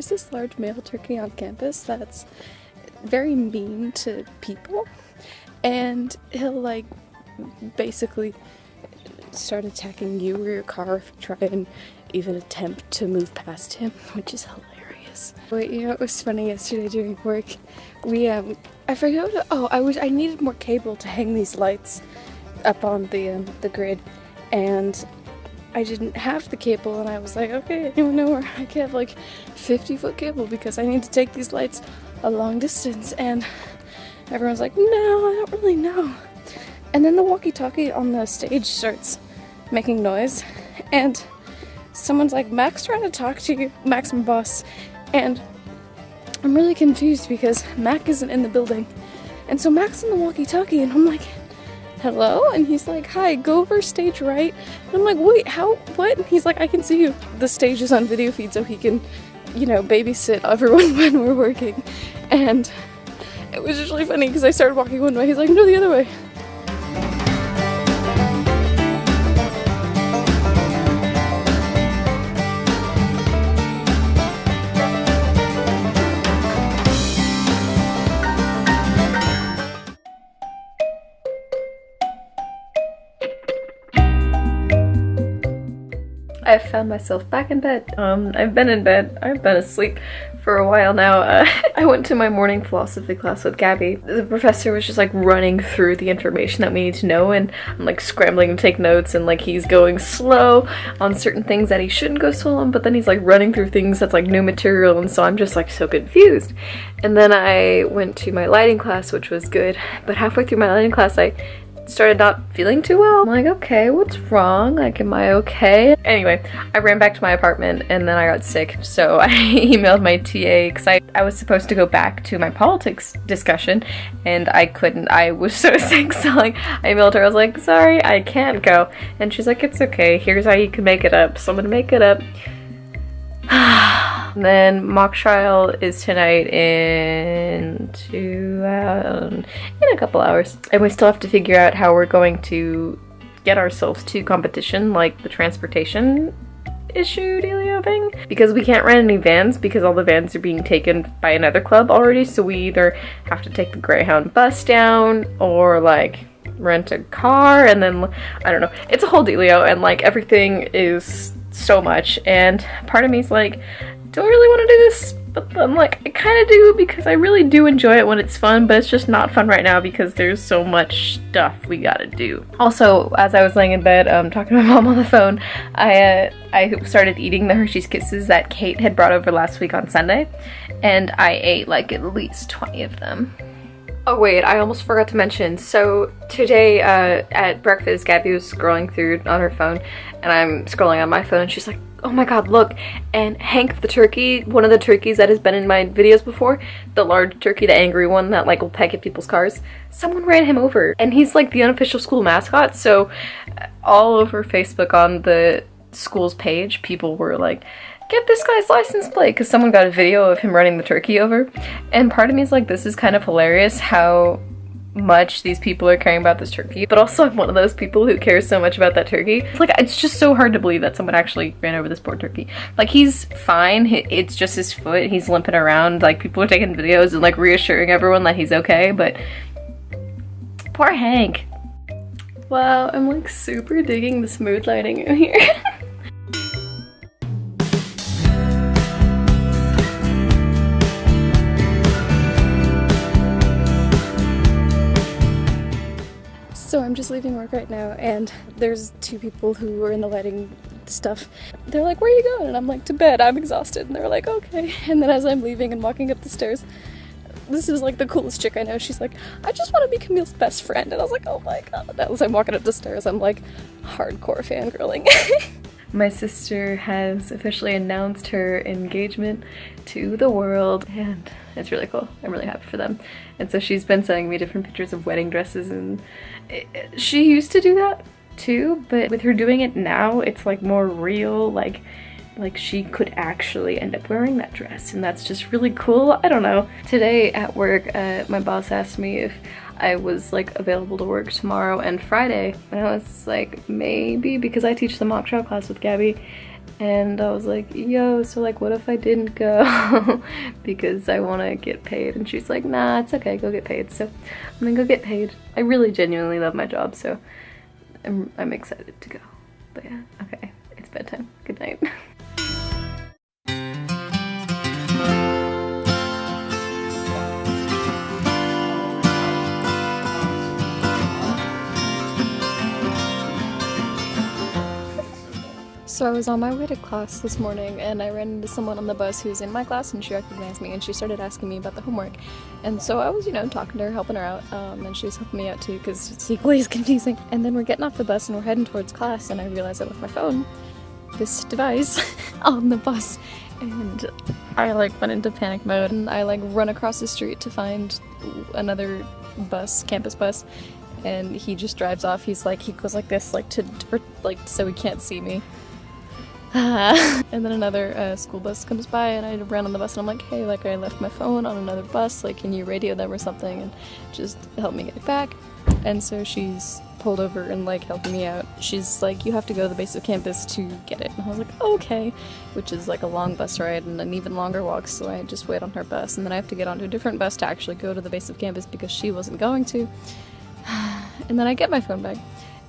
there's this large male turkey on campus that's very mean to people, and he'll like basically start attacking you or your car if you try and even attempt to move past him, which is hilarious. But you know, it was funny yesterday during work. I forgot. I needed more cable to hang these lights up on the grid, and I didn't have the cable, and I was like, okay, anyone know where I can have like 50-foot cable because I need to take these lights a long distance, and everyone's like, no, I don't really know. And then the walkie-talkie on the stage starts making noise, and someone's like, Mac's trying to talk to you, Mac's my boss, and I'm really confused because Mac isn't in the building, and so Mac's in the walkie-talkie, and I'm like, hello? And he's like, hi, go over stage right. And I'm like, wait, how, what? And he's like, I can see you. The stage is on video feed so he can, you know, babysit everyone when we're working. And it was just really funny because I started walking one way, he's like, no, the other way. I've found myself back in bed. I've been in bed. I've been asleep for a while now. I went to my morning philosophy class with Gabby. The professor was just like running through the information that we need to know, and I'm like scrambling to take notes, and like he's going slow on certain things that he shouldn't go slow on, but then he's like running through things that's like new material, and so I'm just like so confused. And then I went to my lighting class, which was good, but halfway through my lighting class I started not feeling too well. I'm like, okay, what's wrong? Like, am I okay? Anyway, I ran back to my apartment and then I got sick, so I emailed my TA because I was supposed to go back to my politics discussion and I couldn't. I was so sick, so like, I emailed her, I was like, sorry, I can't go. And she's like, it's okay, here's how you can make it up. So I'm gonna make it up. And then mock trial is tonight in a couple hours, and we still have to figure out how we're going to get ourselves to competition, like the transportation issue dealio thing, because we can't rent any vans because all the vans are being taken by another club already, so we either have to take the Greyhound bus down or like rent a car, and then I don't know, it's a whole dealio, and like everything is so much, and part of me is like, do I really want to do this? But I'm like, I kind of do, because I really do enjoy it when it's fun, but it's just not fun right now because there's so much stuff we gotta do. Also, as I was laying in bed talking to my mom on the phone, I started eating the Hershey's Kisses that Kate had brought over last week on Sunday, and I ate like at least 20 of them. Oh wait, I almost forgot to mention, so today at breakfast, Gabby was scrolling through on her phone, and I'm scrolling on my phone, and she's like, oh my god, look, and Hank the turkey, one of the turkeys that has been in my videos before, the large turkey, the angry one that like will peck at people's cars, someone ran him over, and he's like the unofficial school mascot, so all over Facebook on the school's page, people were like, get this guy's license plate, because someone got a video of him running the turkey over, and part of me is like, this is kind of hilarious how much these people are caring about this turkey, but also I'm one of those people who cares so much about that turkey. It's like, it's just so hard to believe that someone actually ran over this poor turkey. Like, he's fine, it's just his foot, he's limping around, like people are taking videos and like reassuring everyone that he's okay, but poor Hank. Wow, I'm like super digging the smooth lighting in here. So I'm just leaving work right now, and there's two people who were in the lighting stuff. They're like, where are you going? And I'm like, to bed, I'm exhausted. And they're like, okay. And then as I'm leaving and walking up the stairs, this is like the coolest chick I know. She's like, I just want to be Camille's best friend. And I was like, oh my god. As I'm walking up the stairs, I'm like hardcore fangirling. My sister has officially announced her engagement to the world, and it's really cool. I'm really happy for them. And so she's been sending me different pictures of wedding dresses, and she used to do that too, but with her doing it now, it's like more real, like she could actually end up wearing that dress, and that's just really cool. I don't know. Today at work, my boss asked me if I was like available to work tomorrow and Friday, and I was like, maybe, because I teach the mock trial class with Gabby, And I was like, yo, so like what if I didn't go? Because I want to get paid. And she's like, nah, it's okay, go get paid. So I'm gonna go get paid. I really genuinely love my job, so I'm excited to go. But yeah, okay, it's bedtime. Good night. So I was on my way to class this morning and I ran into someone on the bus who's in my class and she recognized me and she started asking me about the homework. And so I was, talking to her, helping her out, and she was helping me out too because it's equally as confusing. And then we're getting off the bus and we're heading towards class and I realized I left my phone, this device, on the bus. And I went into panic mode and I run across the street to find another bus, campus bus. And he just drives off. He goes like this, so he can't see me. And then another school bus comes by and I ran on the bus and I'm like, hey, I left my phone on another bus, can you radio them or something and just help me get it back? And so she's pulled over and helping me out. She's like, you have to go to the base of campus to get it. And I was like, okay, which is a long bus ride and an even longer walk, so I just wait on her bus and then I have to get onto a different bus to actually go to the base of campus because she wasn't going to. And then I get my phone back.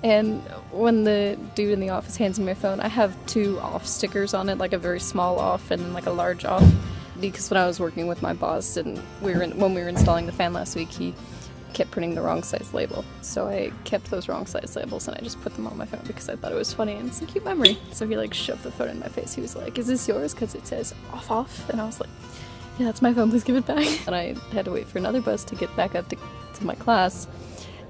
And when the dude in the office hands me my phone, I have 2 off stickers on it, a very small off and then a large off. Because when I was working with my boss and when we were installing the fan last week, he kept printing the wrong size label. So I kept those wrong size labels and I just put them on my phone because I thought it was funny and it's a cute memory. So he shoved the phone in my face. He was like, is this yours? Because it says off off. And I was like, yeah, that's my phone, please give it back. And I had to wait for another bus to get back up to my class.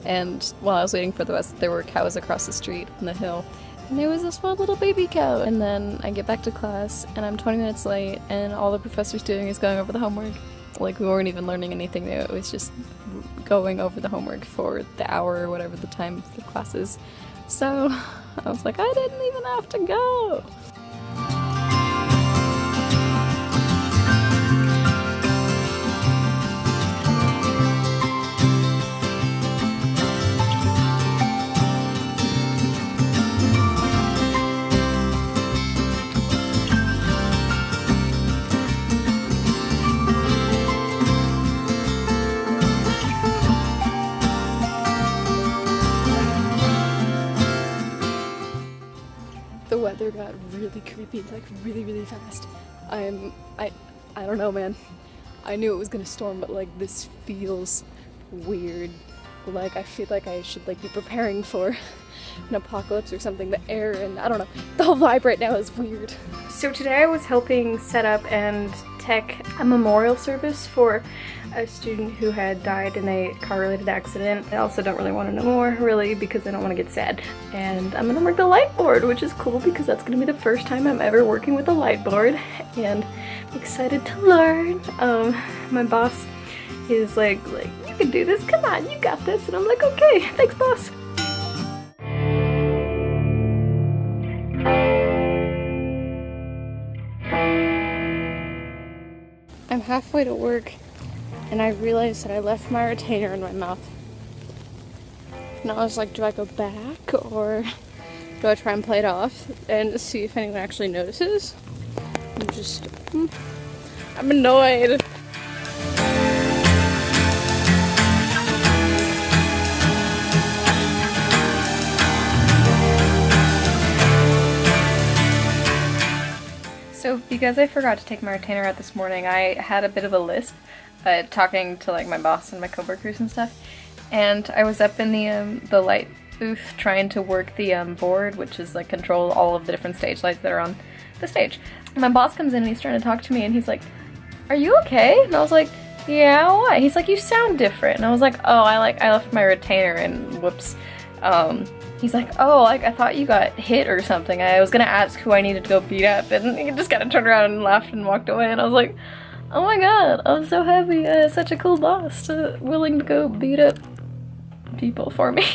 And while I was waiting for the bus, there were cows across the street on the hill. And there was a small little baby cow. And then I get back to class, and I'm 20 minutes late, and all the professor's doing is going over the homework. We weren't even learning anything new. It was just going over the homework for the hour or whatever the time for classes. So I was like, I didn't even have to go. The weather got really creepy, really, really fast. I don't know, man. I knew it was gonna storm, but this feels weird. I feel like I should be preparing for an apocalypse or something. The air and I don't know. The whole vibe right now is weird. So today I was helping set up and tech a memorial service for a student who had died in a car-related accident. I also don't really want to know more, really, because I don't want to get sad. And I'm gonna work the light board, which is cool because that's gonna be the first time I'm ever working with a light board, and I'm excited to learn. My boss is like, you can do this, come on, you got this, and I'm like, okay, thanks, boss. I'm halfway to work and I realized that I left my retainer in my mouth. And I was like, do I go back or do I try and play it off and see if anyone actually notices? I'm annoyed. So because I forgot to take my retainer out this morning, I had a bit of a lisp talking to my boss and my coworkers and stuff. And I was up in the light booth trying to work the board, which is control all of the different stage lights that are on the stage. And my boss comes in and he's trying to talk to me and he's like, are you okay? And I was like, yeah, what? He's like, you sound different. And I was like, oh, I left my retainer and whoops. He's like, oh, I thought you got hit or something. I was gonna ask who I needed to go beat up, and he just kind of turned around and laughed and walked away, and I was like, oh my god, I'm so happy I have such a cool boss willing to go beat up people for me.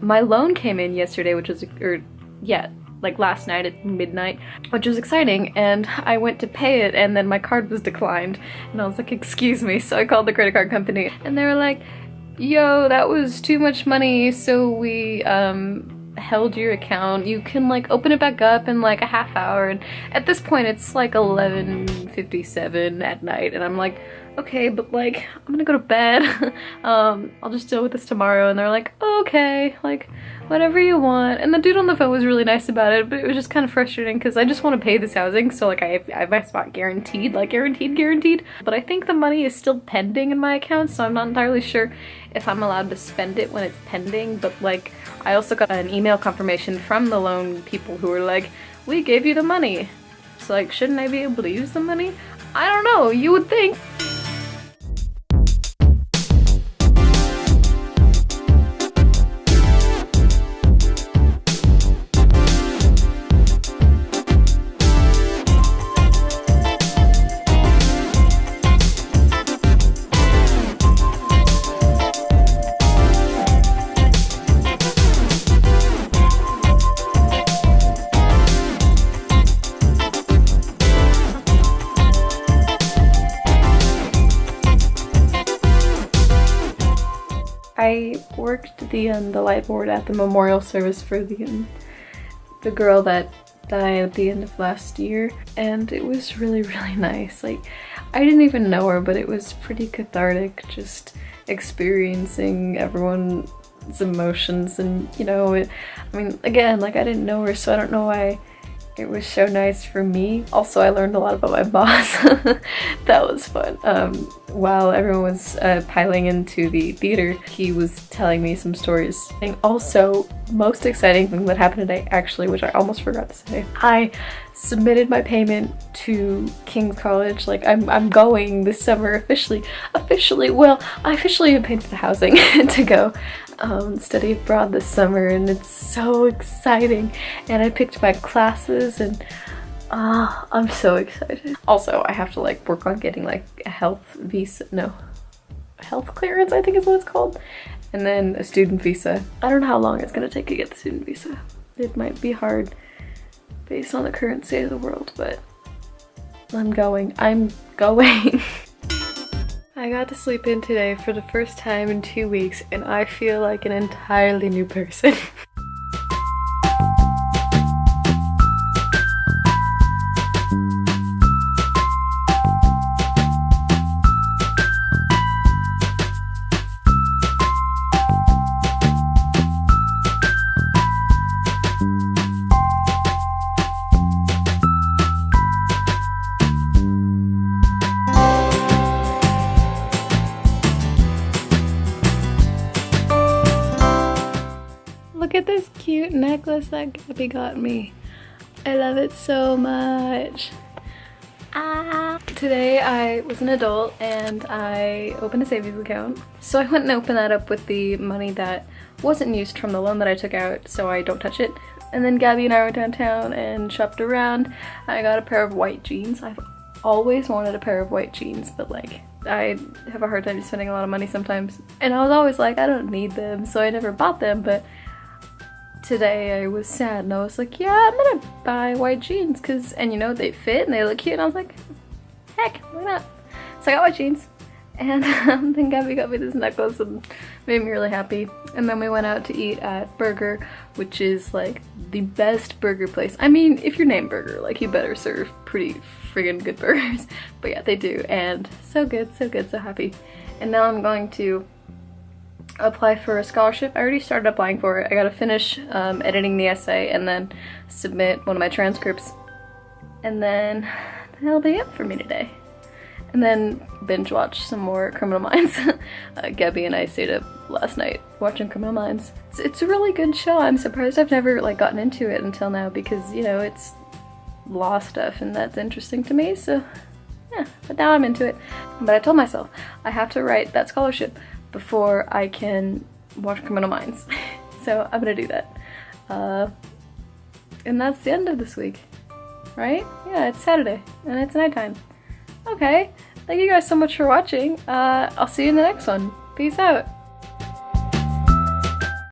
My loan came in yesterday, last night at midnight, which was exciting, and I went to pay it, and then my card was declined, and I was like, excuse me, so I called the credit card company, and they were like, yo, that was too much money, so we held your account. You can like open it back up in like a half hour, and at this point it's like 11:57 at night, and I'm like, okay, but like I'm gonna go to bed. I'll just deal with this tomorrow. And they're like, okay, like whatever you want. And the dude on the phone was really nice about it, but it was just kind of frustrating because I just want to pay this housing, so like I have my spot guaranteed, like guaranteed. But I think the money is still pending in my account, so I'm not entirely sure if I'm allowed to spend it when it's pending. But like I also got an email confirmation from the loan people who were like, we gave you the money. So like, shouldn't I be able to use the money? I don't know, you would think. I worked the light board at the memorial service for the girl that died at the end of last year, and it was really nice. Like, I didn't even know her, but it was pretty cathartic just experiencing everyone's emotions. And you know, I mean, again, like I didn't know her, so I don't know why it was so nice for me. Also, I learned a lot about my boss. That was fun. While everyone was piling into the theater, he was telling me some stories. And also, most exciting thing that happened today, actually, which I almost forgot to say, I submitted my payment to King's College. Like, I'm going this summer officially. Well, I officially have paid for the housing to go study abroad this summer, and it's so exciting. And I picked my classes, and I'm so excited. Also, I have to like work on getting like a health clearance, I think is what it's called, and then a student visa. I don't know how long it's gonna take to get the student visa. It might be hard based on the current state of the world, but I'm going. I got to sleep in today for the first time in 2 weeks, and I feel like an entirely new person. Look at this cute necklace that Gabby got me. I love it so much. Today I was an adult and I opened a savings account. So I went and opened that up with the money that wasn't used from the loan that I took out, so I don't touch it. And then Gabby and I went downtown and shopped around. I got a pair of white jeans. I've always wanted a pair of white jeans, but like I have a hard time spending a lot of money sometimes. And I was always like, I don't need them, so I never bought them. But today I was sad and I was like, yeah, I'm gonna buy white jeans and you know, they fit and they look cute, and I was like, heck, why not? So I got white jeans, and then Gabby got me this necklace and made me really happy. And then we went out to eat at Burger, which is like the best burger place. I mean, if you're named Burger, like you better serve pretty friggin' good burgers. But yeah, they do, and so good, so happy. And now I'm going to apply for a scholarship. I already started applying for it. I gotta finish editing the essay and then submit one of my transcripts, and then that'll be it for me today. And then binge watch some more Criminal Minds. Gabby and I stayed up last night watching Criminal Minds. It's a really good show. I'm surprised I've never like gotten into it until now, because you know, it's law stuff and that's interesting to me, so yeah, but now I'm into it. But I told myself I have to write that scholarship before I can watch Criminal Minds. So I'm gonna do that. And that's the end of this week, right? Yeah, it's Saturday and it's nighttime. Okay, thank you guys so much for watching. I'll see you in the next one. Peace out.